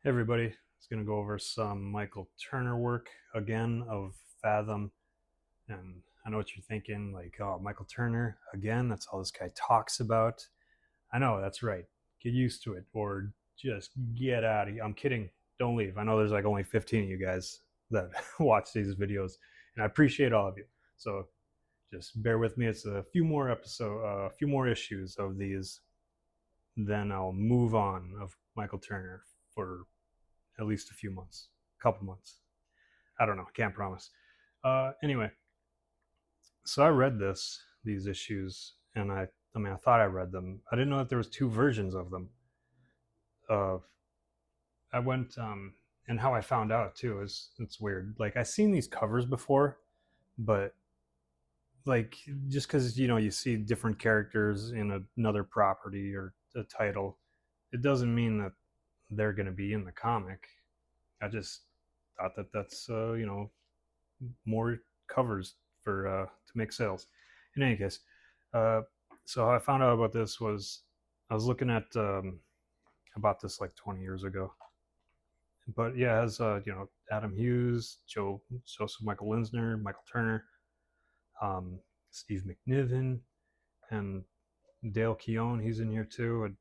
Hey everybody, it's going to go over some Michael Turner work again of Fathom. And I know what you're thinking, like, oh, Michael Turner again, that's all this guy talks about. I know, that's right. Get used to it or just get out of here. I'm kidding. Don't leave. I know there's like only 15 of you guys that watch these videos, and I appreciate all of you. So just bear with me. It's a few more a few more issues of these. Then I'll move on of Michael Turner for at least a few months, a couple months. I don't know. Can't promise. Anyway, so I read these issues, and I mean, I thought I read them. I didn't know that there was two versions of them. Uh, I went, and how I found out too is it's weird. Like I seen these covers before, but like just because you see different characters in another property or a title, it doesn't mean that they're going to be in the comic. I just thought that that's more covers for to make sales. In any case, uh, so how I found out about this was I was looking at about this like 20 years ago. But yeah, it has Adam Hughes, Joseph Michael Linsner, Michael Turner, um, Steve McNiven, and Dale Keown. He's in here too. And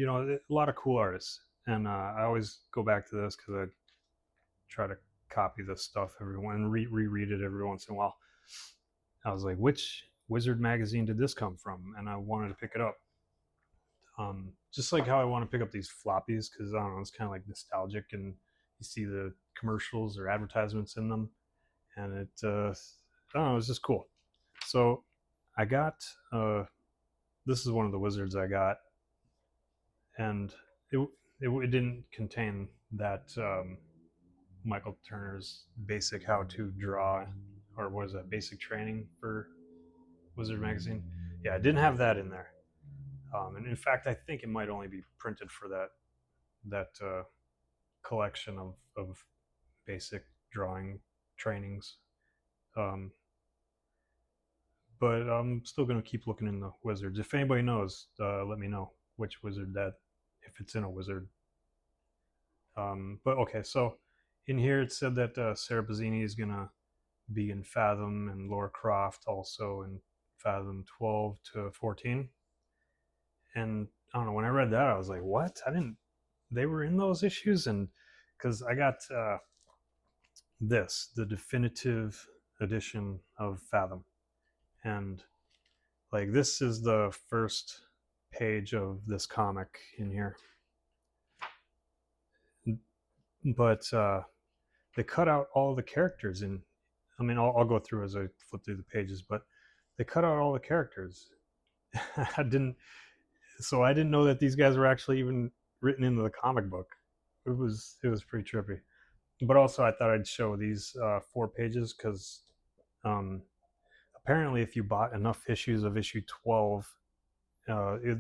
a lot of cool artists. And I always go back to this because I try to copy this stuff everyone and reread it every once in a while. I was like, which Wizard magazine did this come from? And I wanted to pick it up. Just like how I want to pick up these floppies because I don't know, it's kind of like nostalgic, and you see the commercials or advertisements in them, and I don't know, it's just cool. So I got this is one of the wizards I got, and it didn't contain that Michael Turner's basic how to draw, or what is that, basic training for Wizard magazine. Yeah, I didn't have that in there. And in fact, I think it might only be printed for that collection of basic drawing trainings. Um, but I'm still going to keep looking in the wizards. If anybody knows, let me know which wizard that, if it's in a wizard. But okay, so in here it said that Sara Pezzini is going to be in Fathom, and Lara Croft also in Fathom 12 to 14. And I don't know, when I read that, I was like, what? I didn't, they were in those issues? And because I got the definitive edition of Fathom. And like, this is the first page of this comic in here. But they cut out all the characters. And I mean, I'll go through as I flip through the pages, but they cut out all the characters. I didn't, so I didn't know that these guys were actually even written into the comic book. It was pretty trippy. But also, I thought I'd show these 4 pages because um, apparently, if you bought enough issues of issue 12, it,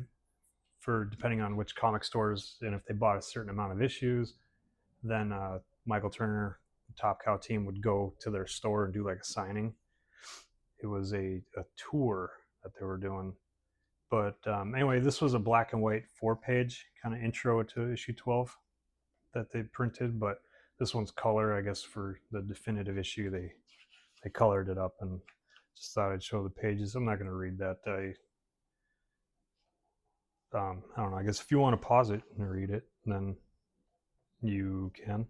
for depending on which comic stores, and if they bought a certain amount of issues, then Michael Turner, Top Cow team, would go to their store and do like a signing. It was a tour that they were doing. But anyway, this was a black and white 4 page kind of intro to issue 12 that they printed, but this one's color, I guess, for the definitive issue. They colored it up, and just thought I'd show the pages. I'm not going to read that. I don't know. I guess if you want to pause it and read it, then you can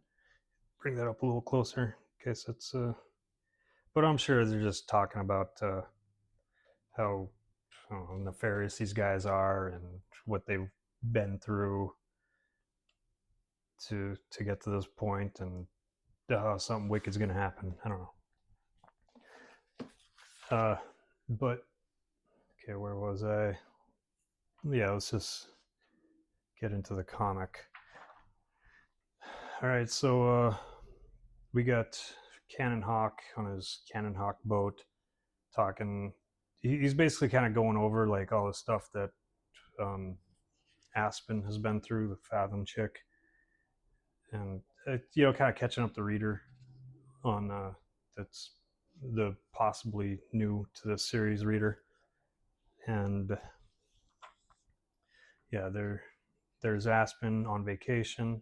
bring that up a little closer in case it's. But I'm sure they're just talking about how nefarious these guys are and what they've been through to get to this point, and something wicked's going to happen. I don't know. But okay, where was I? Yeah, let's just get into the comic. All right, so we got Cannon Hawk on his Cannon Hawk boat talking. He's basically kind of going over like all the stuff that um, Aspen has been through, the Fathom chick, and kind of catching up the reader on that's the possibly new to this series reader. And yeah, there's Aspen on vacation,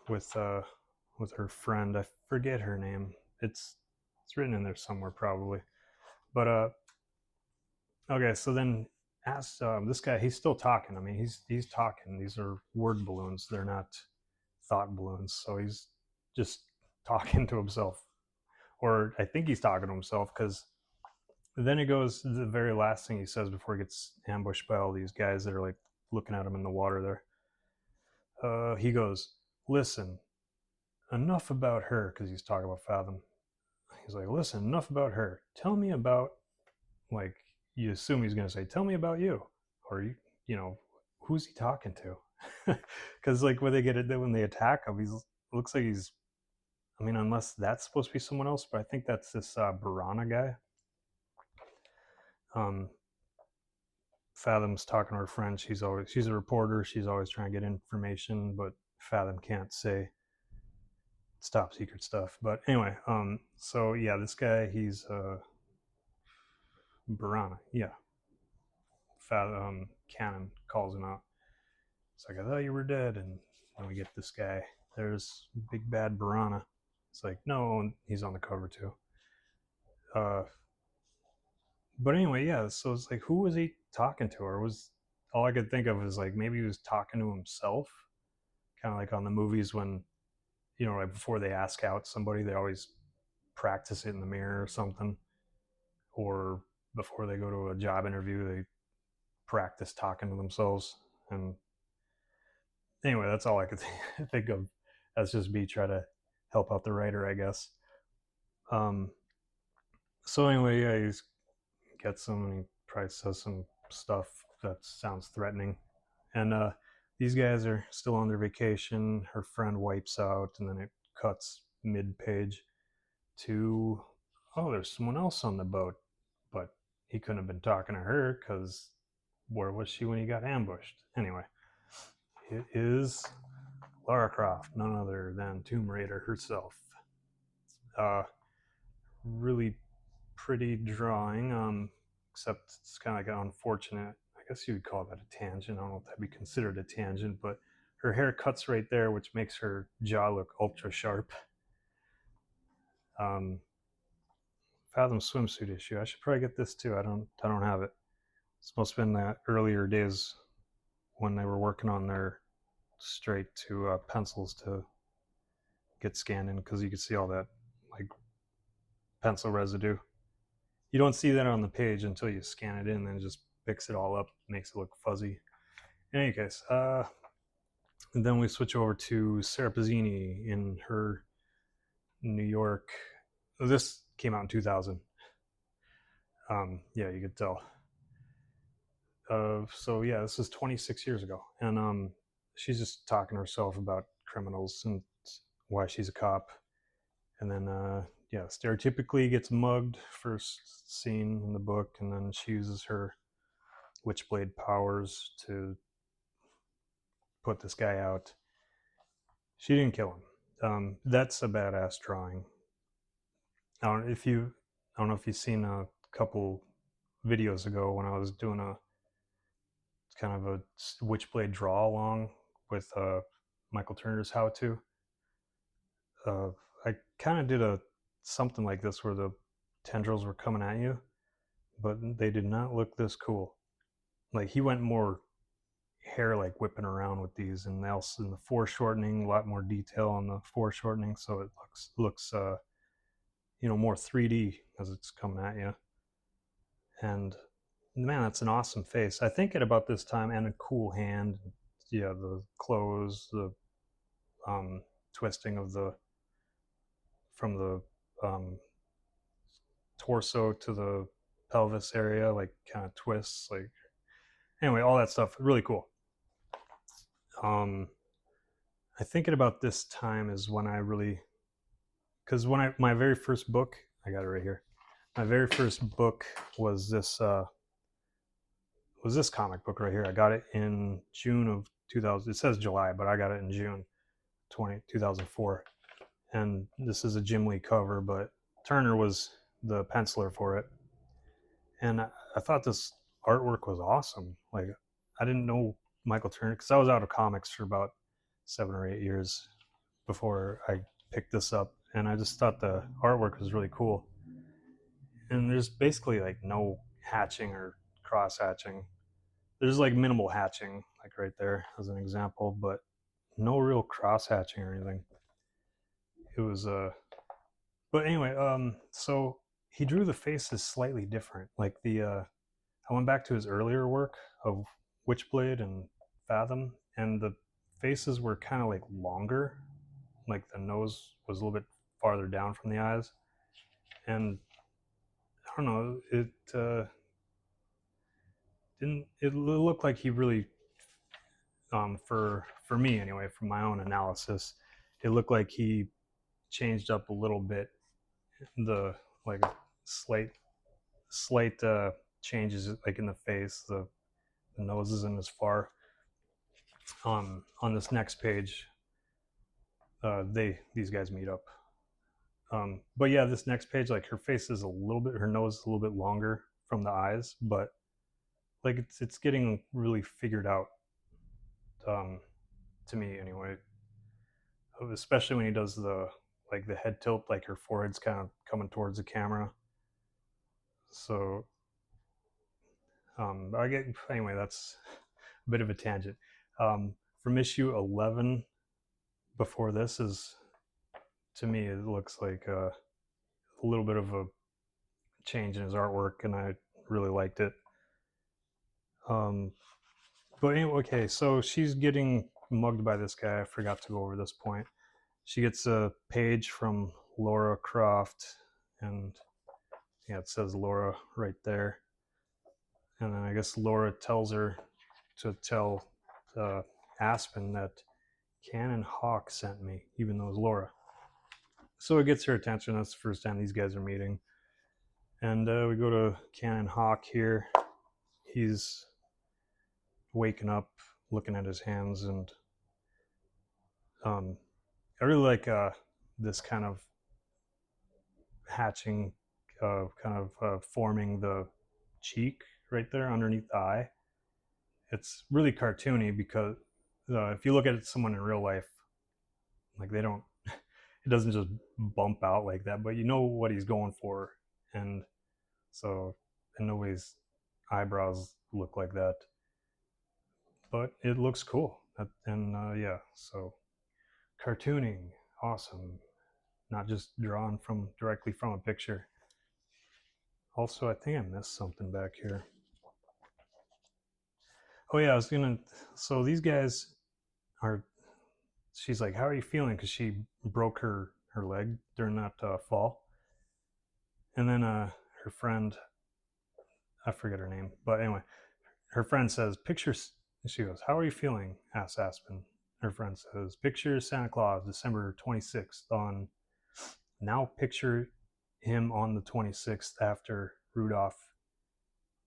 with her friend. I forget her name. It's written in there somewhere probably. But okay, so then ask this guy. He's still talking. I mean, he's talking. These are word balloons. They're not thought balloons. So he's just talking to himself, or I think he's talking to himself because then it goes the very last thing he says before he gets ambushed by all these guys that are like looking at him in the water there. He goes, "Listen, enough about her," because he's talking about Fathom. He's like, "Listen, enough about her. Tell me about, like, you assume he's gonna say, tell me about you, or you know, who's he talking to?" Because like when they get it, when they attack him, he's looks like he's. I mean, unless that's supposed to be someone else, but I think that's this Barana guy. Um, Fathom's talking to her friend. She's a reporter. She's always trying to get information, but Fathom can't say it's top secret stuff. But anyway, so yeah, this guy, he's Barana. Yeah, Cannon calls him out. It's like, I thought you were dead, and then we get this guy. There's big bad Barana. It's like, no, and he's on the cover too. Uh, but anyway, yeah. So it's like, who was he talking to? Or was all I could think of is like maybe he was talking to himself, kind of like on the movies when right before they ask out somebody, they always practice it in the mirror or something, or before they go to a job interview, they practice talking to themselves. And anyway, that's all I could think of. That's just me trying to help out the writer, I guess. Um, so anyway, yeah, he gets them and he probably says some stuff that sounds threatening. And these guys are still on their vacation. Her friend wipes out, and then it cuts mid-page to, oh, there's someone else on the boat, but he couldn't have been talking to her because where was she when he got ambushed? Anyway, it is Lara Croft, none other than Tomb Raider herself. Uh, really pretty drawing, except it's kind of like an unfortunate. I guess you would call that a tangent. I don't know if that'd be considered a tangent, but her hair cuts right there, which makes her jaw look ultra sharp. Um, Fathom swimsuit issue. I should probably get this too. I don't have it. It's supposed to have been the earlier days when they were working on their straight to pencils to get scanned in, because you could see all that like pencil residue. You don't see that on the page until you scan it in, then it just picks it all up, makes it look fuzzy. In any case, and then we switch over to Sara Pezzini in her New York. This came out in 2000. Yeah, you could tell. So yeah, this is 26 years ago, and she's just talking to herself about criminals and why she's a cop, and then yeah, stereotypically gets mugged first scene in the book, and then she uses her Witchblade powers to put this guy out. She didn't kill him. That's a badass drawing. I don't know if you've seen a couple videos ago when I was doing a kind of a Witchblade draw along with Michael Turner's How To. Uh, I kind of did a something like this where the tendrils were coming at you, but they did not look this cool. Like he went more hair like whipping around with these, and else in the foreshortening, a lot more detail on the foreshortening, so it looks more 3D as it's coming at you. And man, that's an awesome face. I think at about this time, and a cool hand. Yeah, the clothes, the twisting of the from the torso to the pelvis area, like kind of twists. Like anyway, all that stuff really cool. I think at about this time is when I really, because my very first book, I got it right here. My very first book was this comic book right here. I got it in June of 2000. It says July, but I got it in June 2004. And this is a Jim Lee cover, but Turner was the penciler for it. And I thought this artwork was awesome. Like, I didn't know Michael Turner because I was out of comics for about 7 or 8 years before I picked this up, and I just thought the artwork was really cool. And there's basically like no hatching or cross hatching. There's like minimal hatching, like right there as an example, but no real cross hatching or anything. It was but anyway, so he drew the faces slightly different. Like I went back to his earlier work of Witchblade and Fathom, and the faces were kind of like longer. Like the nose was a little bit farther down from the eyes, and I don't know, it didn't. It looked like he really, for me anyway, from my own analysis, it looked like he changed up a little bit the like slight changes like in the face. The nose isn't as far. On this next page, these guys meet up. But yeah, this next page, like her face is a little bit, her nose is a little bit longer from the eyes, but like it's getting really figured out, um, to me anyway. Especially when he does the like the head tilt, like her forehead's kind of coming towards the camera. So I get anyway. That's a bit of a tangent. From issue 11 before this is, to me, it looks like a little bit of a change in his artwork, and I really liked it. Um, but anyway, okay, so she's getting mugged by this guy. I forgot to go over this point. She gets a page from Lara Croft, and yeah, it says Lara right there. And then I guess Lara tells her to tell Aspen that Cannon Hawk sent me, even though it's Lara. So it gets her attention. That's the first time these guys are meeting. And we go to Cannon Hawk here. He's waking up, looking at his hands, and I really like this kind of hatching, kind of forming the cheek right there underneath the eye. It's really cartoony because if you look at someone in real life, like they don't, it doesn't just bump out like that, but you know what he's going for, and so and nobody's eyebrows look like that, but it looks cool. And yeah, so cartooning, awesome, not just drawn from directly from a picture. Also, I think I missed something back here. Oh yeah, I was gonna. So these guys are. She's like, "How are you feeling?" Because she broke her leg during that fall, and then her friend, I forget her name, but anyway, her friend says, "Pictures." She goes, "How are you feeling?" asks Aspen. Her friend says, "Picture Santa Claus, December 26th on." Now picture him on the 26th after Rudolph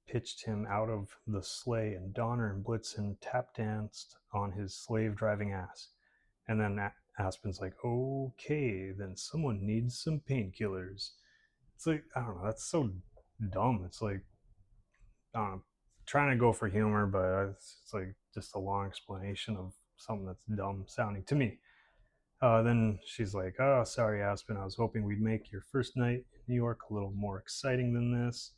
pitched him out of the sleigh and Donner and Blitzen tap danced on his slave driving ass. And then Aspen's like, okay, then someone needs some painkillers. It's like, I don't know, that's so dumb. It's like, I don't know, trying to go for humor, but it's like just a long explanation of something that's dumb sounding to me. Then she's like, oh, sorry, Aspen. I was hoping we'd make your first night in New York a little more exciting than this.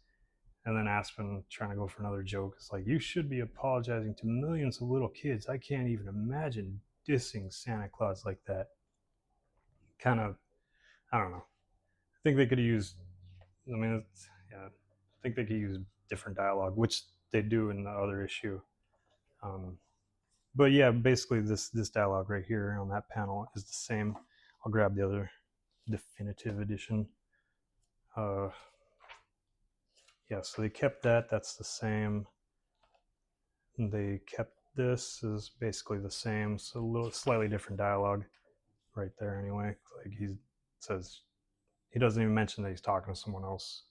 And then Aspen, trying to go for another joke, is like, you should be apologizing to millions of little kids. I can't even imagine dissing Santa Claus like that. Kind of, I don't know. I think they could have used, I mean, yeah, I think they could use different dialogue, which they do in the other issue. Um, but yeah, basically this dialogue right here on that panel is the same. I'll grab the other definitive edition. Uh, yeah, so they kept that. That's the same. And they kept this is basically the same. So a little slightly different dialogue right there. Anyway, like he says, he doesn't even mention that he's talking to someone else.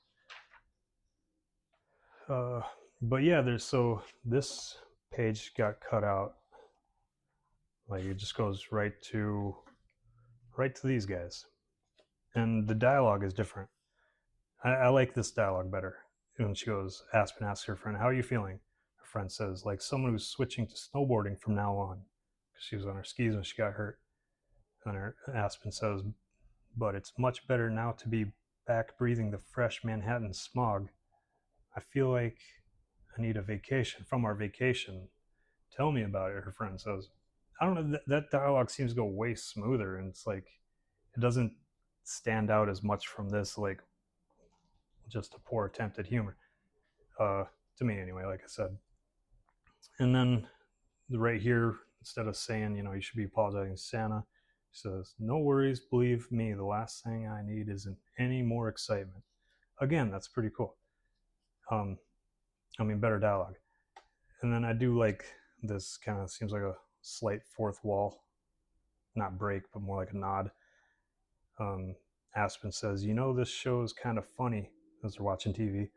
Uh, but yeah, there's so this page got cut out. Like it just goes right to these guys, and the dialogue is different. I like this dialogue better. When she goes, Aspen asks her friend, "How are you feeling?" Her friend says, "Like someone who's switching to snowboarding from now on," because she was on her skis when she got hurt. And Aspen says, but it's much better now to be back breathing the fresh Manhattan smog. I feel like I need a vacation from our vacation. Tell me about it, her friend says. I don't know, that dialogue seems to go way smoother, and it's like it doesn't stand out as much from this, like just a poor attempt at humor. Uh, to me, anyway, like I said. And then right here, instead of saying, you should be apologizing to Santa, she says, no worries, believe me, the last thing I need isn't any more excitement. Again, that's pretty cool. Better dialogue. And then I do like this kind of seems like a slight fourth wall, not break, but more like a nod. Aspen says, this show is kind of funny as they're watching TV,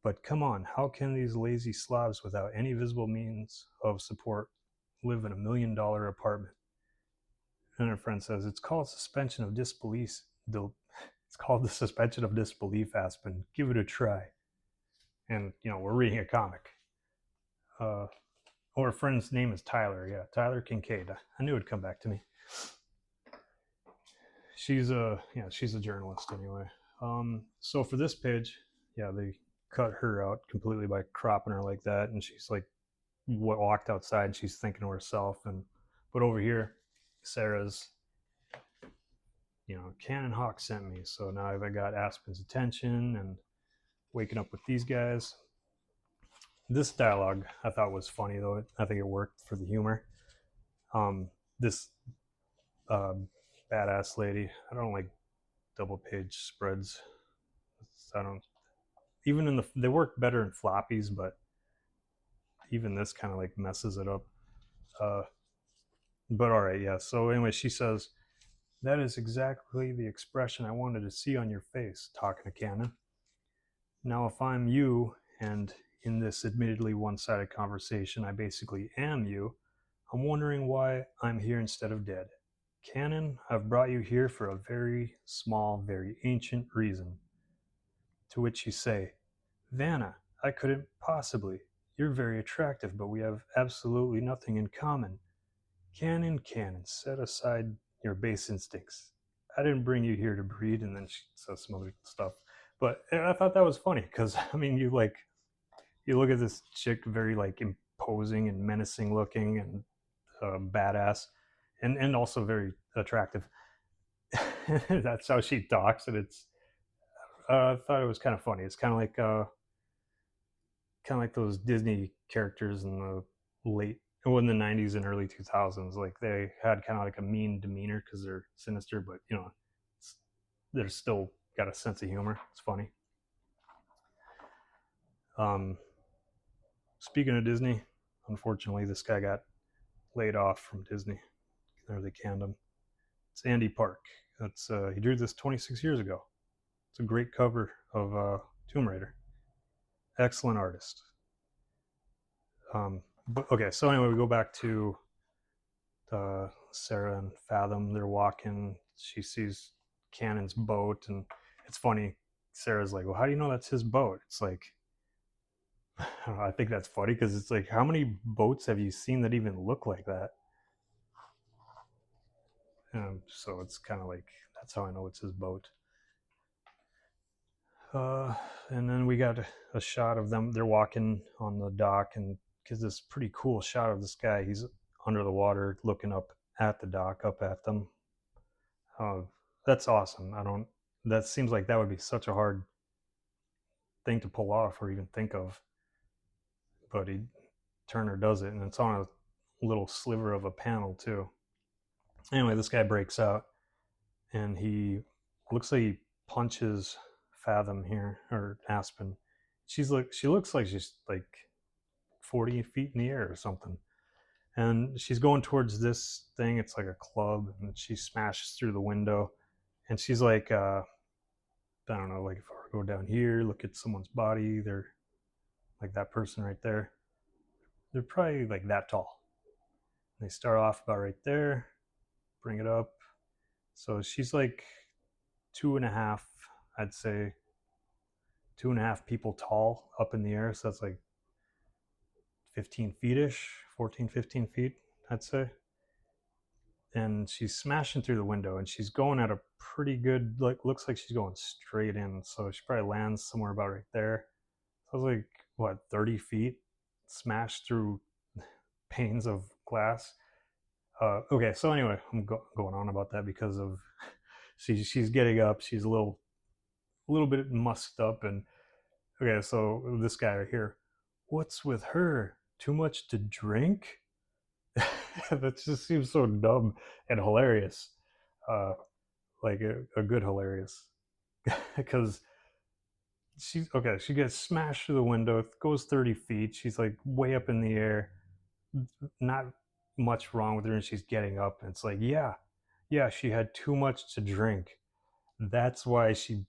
but come on, how can these lazy slobs without any visible means of support live in $1 million apartment? And her friend says, it's called suspension of disbelief. It's called the suspension of disbelief, Aspen. Give it a try. And, we're reading a comic. Her friend's name is Tyler. Yeah, Tyler Kincaid. I knew it'd come back to me. She's a journalist anyway. So for this page, they cut her out completely by cropping her like that, and she's like walked outside and she's thinking to herself. But over here, Sarah's, Cannon Hawk sent me, so now I've got Aspen's attention and waking up with these guys. This dialogue I thought was funny, though. I think it worked for the humor. This badass lady, I don't like double page spreads. I don't even they work better in floppies, but even this kind of like messes it up. But all right, yeah. So anyway, she says, that is exactly the expression I wanted to see on your face, talking to Cannon. Now, if I'm you, and in this admittedly one-sided conversation, I basically am you, I'm wondering why I'm here instead of dead. Cannon, I've brought you here for a very small, very ancient reason. To which you say, Vanna, I couldn't possibly. You're very attractive, but we have absolutely nothing in common. Cannon, set aside your base instincts. I didn't bring you here to breed. And then she says some other stuff. But I thought that was funny because, you look at this chick, very like imposing and menacing looking and badass, and also very attractive. That's how she talks, and it's. I thought it was kind of funny. It's kind of like those Disney characters in the in the 90s and early 2000s. Like they had kind of like a mean demeanor because they're sinister, but they're still got a sense of humor. It's funny. Speaking of Disney, unfortunately, this guy got laid off from Disney. Or they canned him. It's Andy Park. He drew this 26 years ago. It's a great cover of Tomb Raider. Excellent artist. But okay, so anyway, we go back to Sara and Fathom. They're walking. She sees Cannon's boat, and it's funny. Sarah's like, "Well, how do you know that's his boat?" It's like, I think that's funny because it's like, how many boats have you seen that even look like that? So it's kind of like, that's how I know it's his boat. And then we got a shot of them. They're walking on the dock, and gives this pretty cool shot of this guy. He's under the water, looking up at the dock, up at them. That's awesome. That seems like that would be such a hard thing to pull off or even think of. But Turner does it, and it's on a little sliver of a panel too. Anyway, this guy breaks out, and he looks like he punches Fathom here, or Aspen. She looks like she's like 40 feet in the air or something. And she's going towards this thing. It's like a club, and she smashes through the window. And she's like, I don't know, like if I were to go down here, look at someone's body, they're like that person right there. They're probably like that tall. They start off about right there, bring it up. So she's like 2.5, I'd say 2.5 people tall up in the air. So that's like 15 feet-ish, 14, 15 feet, I'd say. and she's smashing through the window, and she's going at a pretty good, like, looks like she's going straight in, so she probably lands somewhere about right there. So I was like, what, 30 feet smashed through panes of glass. Okay, so anyway, I'm going on about that because of she's getting up, she's a little bit musked up, and okay, so this guy right here, what's with her? Too much to drink? That just seems so dumb and hilarious. Uh, like a good hilarious. Because she's okay, she gets smashed through the window, goes 30 feet, she's like way up in the air, not much wrong with her, and she's getting up, and it's like, yeah, she had too much to drink. That's why she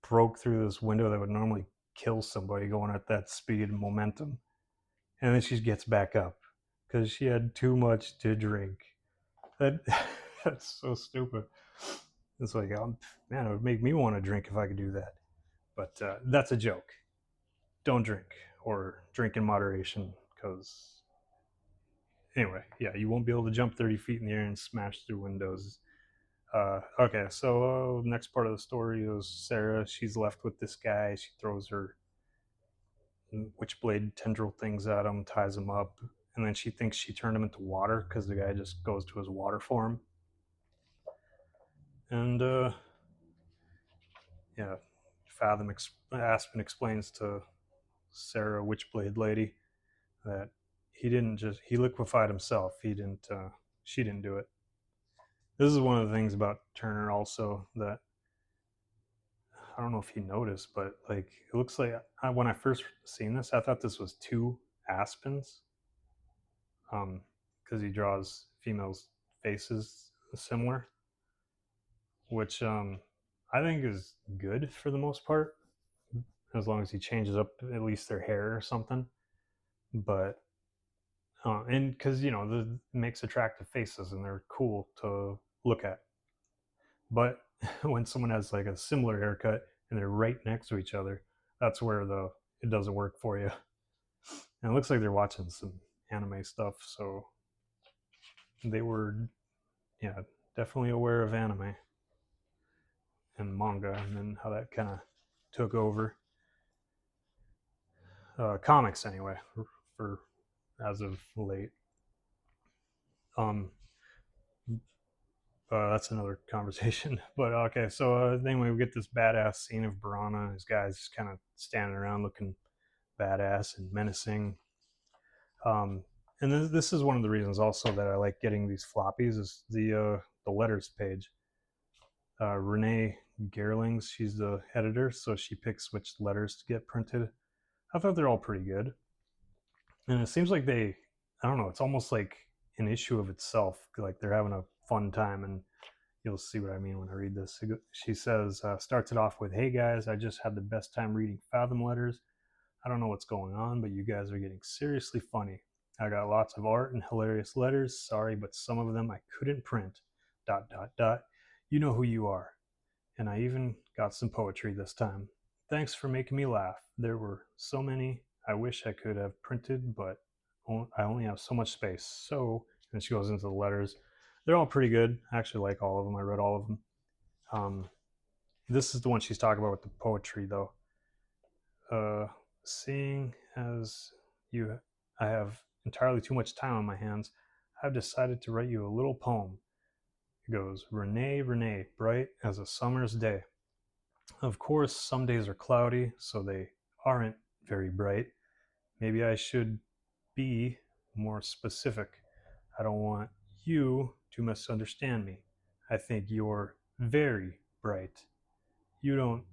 broke through this window that would normally kill somebody going at that speed and momentum. And then she gets back up because she had too much to drink. That that's so stupid. It's like, man, it would make me want to drink if I could do that. But that's a joke. Don't drink, or drink in moderation, because anyway, yeah, you won't be able to jump 30 feet in the air and smash through windows. Okay, so next part of the story is Sara. She's left with this guy. She throws her Witchblade tendril things at him, ties him up, and then she thinks she turned him into water because the guy just goes to his water form. And yeah, Fathom Aspen explains to Sara, Witchblade lady, that he liquefied himself. He didn't. She didn't do it. This is one of the things about Turner also that I don't know if you noticed, but like it looks like when I first seen this, I thought this was two Aspens, because he draws females' faces similar, which I think is good for the most part, as long as he changes up at least their hair or something. But and because the makes attractive faces and they're cool to look at. But when someone has like a similar haircut and they're right next to each other, that's where it doesn't work for you. And it looks like they're watching some anime stuff, so they were, yeah, definitely aware of anime and manga, and then how that kind of took over comics anyway for as of late. Um, that's another conversation. But okay, so anyway, we get this badass scene of Barana and his guys just kind of standing around looking badass and menacing. Um, and this is one of the reasons also that I like getting these floppies is the letters page. Renee Gerlings, she's the editor, so she picks which letters to get printed. I thought they're all pretty good, and it seems like I don't know, it's almost like an issue of itself. Like they're having a fun time, and you'll see what I mean when I read this. She says, starts it off with, "Hey guys, I just had the best time reading Fathom letters. I don't know what's going on, but you guys are getting seriously funny. I got lots of art and hilarious letters. Sorry, but some of them I couldn't print. Dot, dot, dot. You know who you are. And I even got some poetry this time. Thanks for making me laugh. There were so many I wish I could have printed, but I only have so much space. So," and she goes into the letters. They're all pretty good. I actually like all of them. I read all of them. Um, this is the one she's talking about with the poetry, though. Seeing as I have entirely too much time on my hands, I've decided to write you a little poem. It goes, "Renee, Renee, bright as a summer's day. Of course, some days are cloudy, so they aren't very bright. Maybe I should be more specific. I don't want you to misunderstand me. I think you're very bright. You don't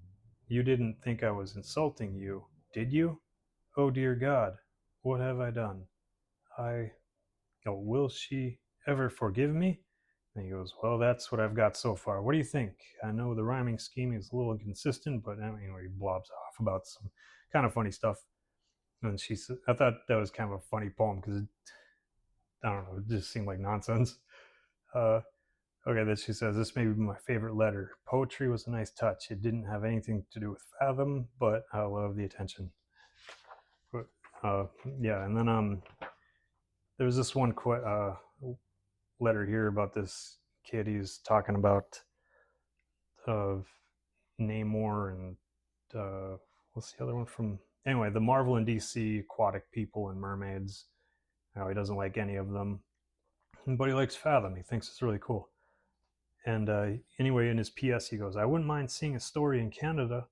you didn't think I was insulting you, did you? Oh dear God, what have I done? I Oh, will she ever forgive me?" And he goes, "Well, that's what I've got so far. What do you think? I know the rhyming scheme is a little inconsistent, but anyway," he blobs off about some kind of funny stuff. And I thought that was kind of a funny poem because I don't know, it just seemed like nonsense. Uh, okay, then she says, "This may be my favorite letter. Poetry was a nice touch. It didn't have anything to do with Fathom, but I love the attention." But, yeah, and then there was this one quote. letter here about this kid. He's talking about of Namor and what's the other one from? Anyway, the Marvel and DC aquatic people and mermaids. He doesn't like any of them, but he likes Fathom. He thinks it's really cool. And anyway, in his PS, he goes, "I wouldn't mind seeing a story in Canada.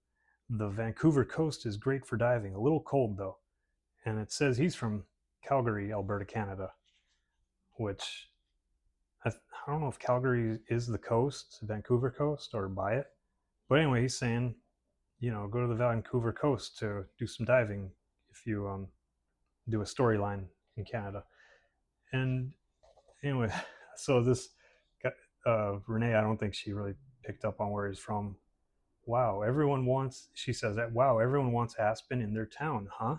The Vancouver coast is great for diving. A little cold though." And it says he's from Calgary, Alberta, Canada, which I don't know if Calgary is the coast, Vancouver coast, or by it. But anyway, he's saying, go to the Vancouver coast to do some diving if you do a storyline in Canada. And anyway, so this Renee, I don't think she really picked up on where he's from. Wow, she says that, wow, everyone wants Aspen in their town, huh?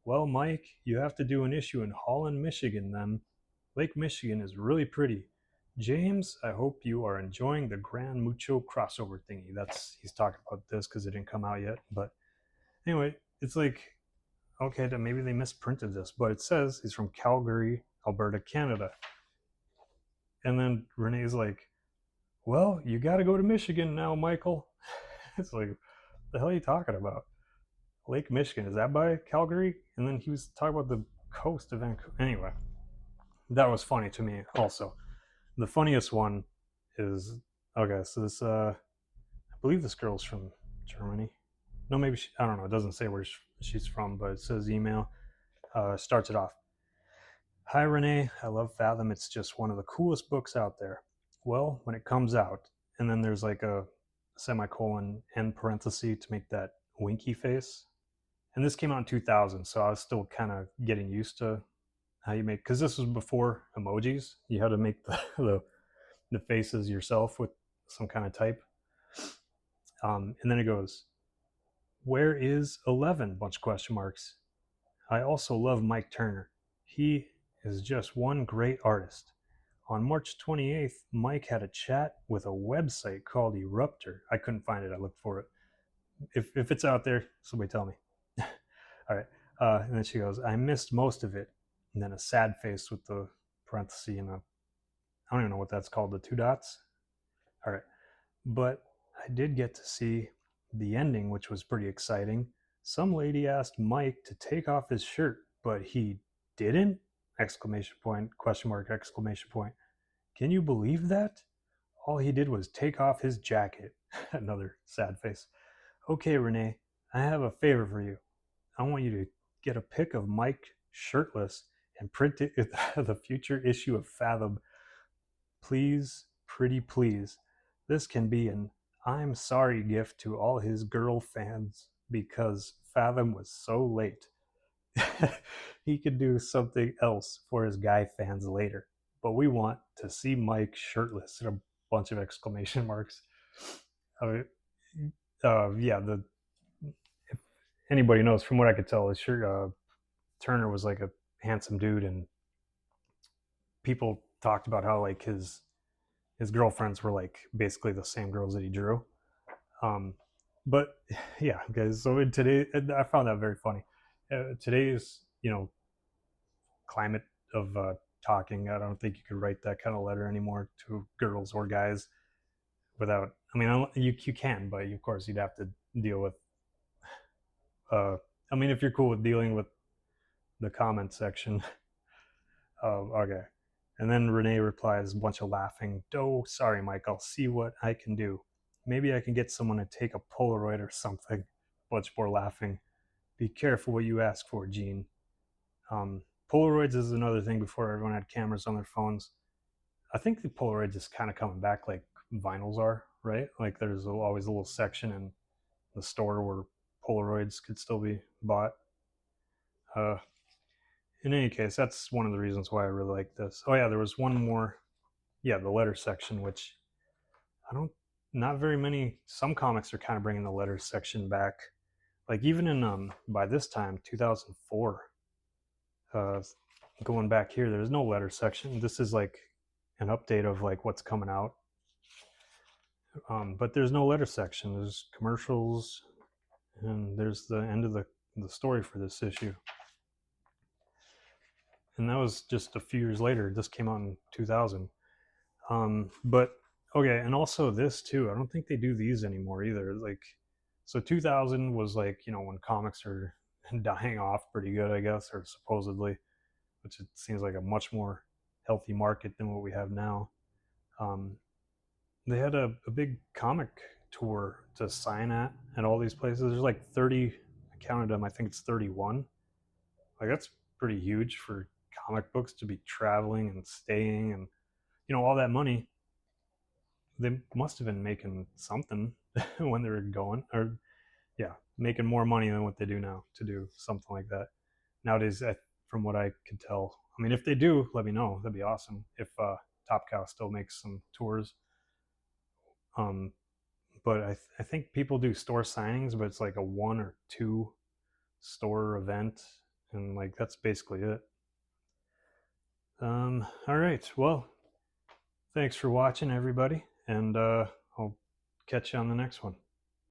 Well, Mike, you have to do an issue in Holland, Michigan then. Lake Michigan is really pretty. James, I hope you are enjoying the Grand Mucho crossover thingy. He's talking about this because it didn't come out yet. But anyway, it's like, okay, maybe they misprinted this, but it says he's from Calgary, Alberta, Canada. And then Renee's like, well, you got to go to Michigan now, Michael. It's like, the hell are you talking about? Lake Michigan, is that by Calgary? And then he was talking about the coast of Vancouver. Anyway, that was funny to me also. The funniest one is, okay, so this, I believe this girl's from Germany. No, maybe I don't know. It doesn't say where she's from, but it says email. Starts it off. Hi, Renee. I love Fathom. It's just one of the coolest books out there. Well, when it comes out, and then there's like a semicolon end parenthesis to make that winky face. And this came out in 2000, so I was still kind of getting used to how you make, because this was before emojis. You had to make the faces yourself with some kind of type. And then it goes, where is 11? Bunch of question marks. I also love Mike Turner. He is just one great artist. On March 28th, Mike had a chat with a website called Eruptor. I couldn't find it. I looked for it. If it's out there, somebody tell me. All right. And then she goes, I missed most of it. And then a sad face with the parenthesis and I don't even know what that's called, the two dots. All right. But I did get to see the ending, which was pretty exciting. Some lady asked Mike to take off his shirt, but he didn't? Exclamation point, question mark, exclamation point. Can you believe that? All he did was take off his jacket. Another sad face. Okay, Renee, I have a favor for you. I want you to get a pic of Mike shirtless and print it in the future issue of Fathom. Please, pretty please. This can be an I'm sorry gift to all his girl fans because Fathom was so late. He could do something else for his guy fans later, but we want to see Mike shirtless and a bunch of exclamation marks. Yeah, if anybody knows, from what I could tell, Turner was like a handsome dude, and people talked about how like his girlfriends were like basically the same girls that he drew. But yeah, guys. So in today, I found that very funny. Today's climate of talking, I don't think you could write that kind of letter anymore to girls or guys without. I mean, you can, but of course you'd have to deal with. I mean, if you're cool with dealing with the comment section, okay. And then Renee replies, a bunch of laughing. Oh, sorry, Mike. I'll see what I can do. Maybe I can get someone to take a Polaroid or something. Bunch more laughing. Be careful what you ask for, Gene. Polaroids is another thing before everyone had cameras on their phones. I think the Polaroids is kind of coming back like vinyls are, right? Like there's always a little section in the store where Polaroids could still be bought. In any case, that's one of the reasons why I really like this. Oh yeah, there was one more. Yeah, the letter section, which not very many. Some comics are kind of bringing the letter section back. Like even in by this time, 2004. Going back here, there's no letter section. This is like an update of like what's coming out. But there's no letter section. There's commercials, and there's the end of the story for this issue. And that was just a few years later. This came out in 2000. But okay, and also this too. I don't think they do these anymore either. Like, so 2000 was like, you know, when comics are dying off pretty good, I guess, or supposedly, which it seems like a much more healthy market than what we have now. Um, they had a big comic tour to sign at all these places. There's like 30. I counted them. I think it's 31. Like that's pretty huge for comic books to be traveling and staying and all that money. They must have been making something when they were going, or yeah, making more money than what they do now to do something like that nowadays. From what I could tell, I mean, if they do, let me know. That'd be awesome. If Top Cow still makes some tours, um, but I think people do store signings, but it's like a one or two store event, and like that's basically it. All right, well, thanks for watching, everybody, and I'll catch you on the next one.